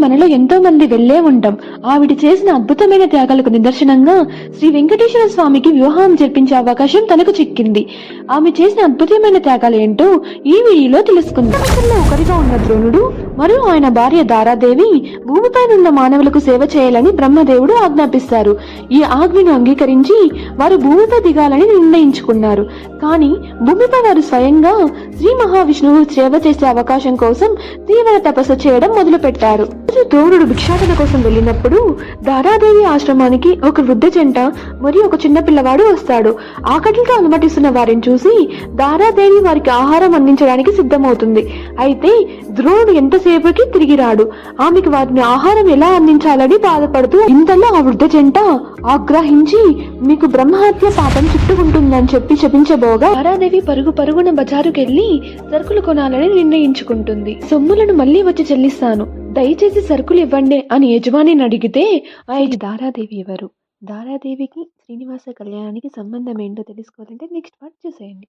మనలో ఎంతో మంది వెళ్ళే ఉంటాం. ఆవిడ చేసిన అద్భుతమైన త్యాగాలకు నిదర్శనంగా శ్రీ వెంకటేశ్వర స్వామికి వివాహం జరిపించే అవకాశం తనకు చిక్కింది. ఆమె చేసిన అద్భుతమైన త్యాగాలేంటో ఈ వీడియోలో తెలుసుకుందాం. అతనిలో ఒకరిగా ఉన్న ద్రోణుడు మరియు ఆయన భార్య దారాదేవి భూమిపైన ఉన్న మానవులకు సేవ చేయాలని బ్రహ్మదేవుడు ఆజ్ఞాపిస్తారు. ఈ ఆజ్ఞను అంగీకరించి వారు భూమిపై దిగాలని నిర్ణయించుకున్నారు. కానీ భూమిపై వారు స్వయంగా శ్రీ మహావిష్ణువు సేవ చేసే అవకాశం కోసం తీవ్ర తపస్సు చేయడం మొదలు పెట్టారు. ద్రోణుడు భిక్షాటన కోసం వెళ్ళినప్పుడు దారాదేవి ఆశ్రమానికి ఒక వృద్ధ జంట మరియు ఒక చిన్న పిల్లవాడు వస్తాడు. ఆకలితో అనుమతిస్తున్న వారిని చూసి దారాదేవి వారికి ఆహారం అందించడానికి సిద్ధమవుతుంది. అయితే ద్రోణుడు ఎంతసేపటికి తిరిగి రాడు. ఆమెకు వారిని ఆహారం ఎలా అందించాలని బాధపడుతూ ఇంతలో ఆ వృద్ధ జంట ఆగ్రహించి మీకు బ్రహ్మహత్య పాపం చుట్టుకుంటుందని చెప్పి శపించబోగా దారాదేవి పరుగున బజారుకెళ్లి సరుకులు కొనాలని నిర్ణయించుకుంటుంది. సొమ్ములను మళ్లీ వచ్చి చెల్లిస్తాను, దయచేసి సరుకులు ఇవ్వండి అని యజమానిని అడిగితే దారాదేవి ఎవరు, దారాదేవికి శ్రీనివాస కళ్యాణానికి సంబంధం ఏంటో తెలుసుకోవాలంటే నెక్స్ట్ పార్ట్ చూసేయండి.